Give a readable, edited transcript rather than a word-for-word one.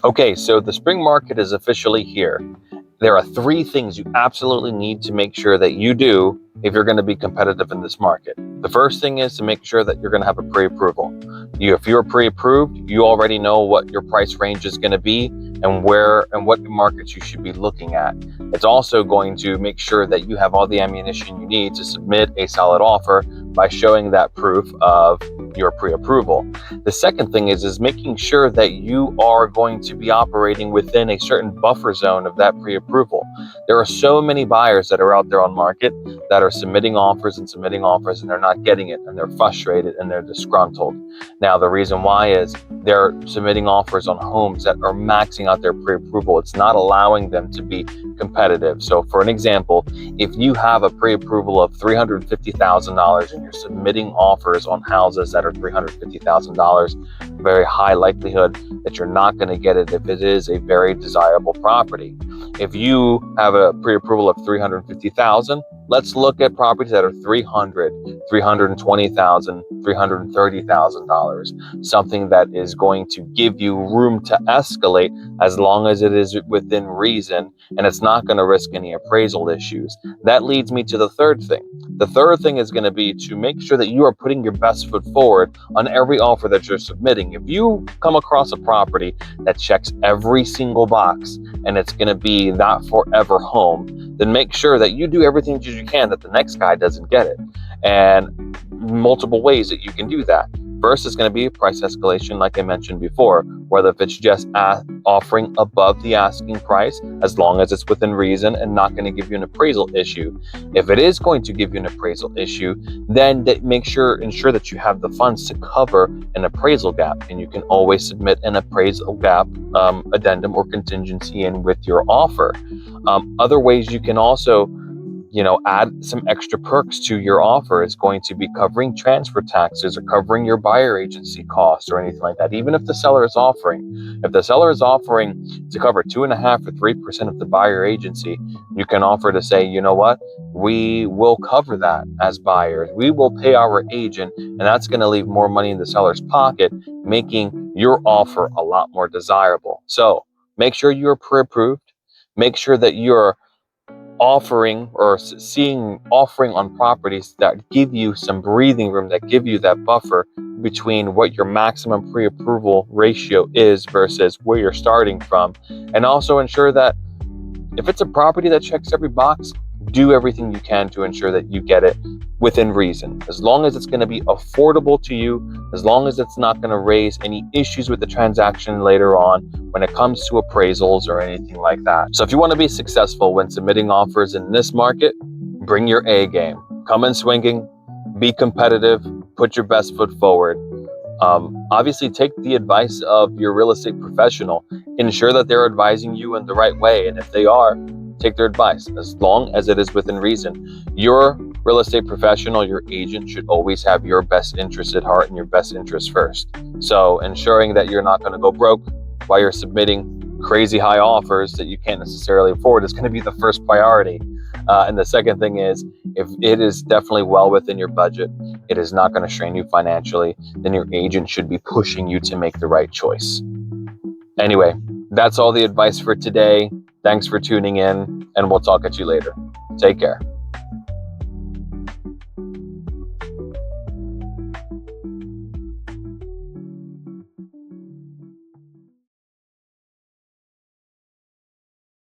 Okay, so the spring market is officially here. There are three things you absolutely need to make sure that you do if you're going to be competitive in this market. The first thing is to make sure that you're going to have a pre-approval. If you're pre-approved, you already know what your price range is going to be and where and what markets you should be looking at. It's also going to make sure that you have all the ammunition you need to submit a solid offer by showing that proof of your pre-approval. The second thing is making sure that you are going to be operating within a certain buffer zone of that pre-approval. There are so many buyers that are out there on market that are submitting offers and they're not getting it, and they're frustrated and they're disgruntled. Now, the reason why is they're submitting offers on homes that are maxing out their pre-approval. It's not allowing them to be competitive. So for an example, if you have a pre-approval of $350,000 and you're submitting offers on houses that are $350,000, very high likelihood that you're not going to get it if it is a very desirable property. If you have a pre-approval of $350,000, let's look at properties that are $300,000, $320,000, $330,000. Something that is going to give you room to escalate as long as it is within reason and it's not going to risk any appraisal issues. That leads me to the third thing. The third thing is going to be to make sure that you are putting your best foot forward on every offer that you're submitting. If you come across a property that checks every single box and it's going to be that forever home, then make sure that you do everything that you can that the next guy doesn't get it. And multiple ways that you can do that. First is going to be price escalation, like I mentioned before, whether if it's just offering above the asking price, as long as it's within reason and not going to give you an appraisal issue. If it is going to give you an appraisal issue, then ensure that you have the funds to cover an appraisal gap, and you can always submit an appraisal gap addendum or contingency in with your offer. Other ways you can also add some extra perks to your offer is going to be covering transfer taxes or covering your buyer agency costs or anything like that. Even if the seller is offering to cover 2.5% or 3% of the buyer agency, you can offer to say, you know what, we will cover that as buyers. We will pay our agent, and that's going to leave more money in the seller's pocket, making your offer a lot more desirable. So make sure you're pre-approved. Make sure that you're offering on properties that give you some breathing room, that give you that buffer between what your maximum pre-approval ratio is versus where you're starting from. And also ensure that if it's a property that checks every box, do everything you can to ensure that you get it within reason. As long as it's going to be affordable to you, as long as it's not going to raise any issues with the transaction later on when it comes to appraisals or anything like that. So if you want to be successful when submitting offers in this market, bring your A game. Come in swinging, be competitive, put your best foot forward. Obviously, take the advice of your real estate professional. Ensure that they're advising you in the right way. And if they are, take their advice as long as it is within reason. Your real estate professional, your agent, should always have your best interest at heart and your best interest first. So ensuring that you're not going to go broke while you're submitting crazy high offers that you can't necessarily afford is going to be the first priority. And the second thing is, if it is definitely well within your budget, it is not going to strain you financially, then your agent should be pushing you to make the right choice. Anyway, that's all the advice for today. Thanks for tuning in, and we'll talk at you later. Take care.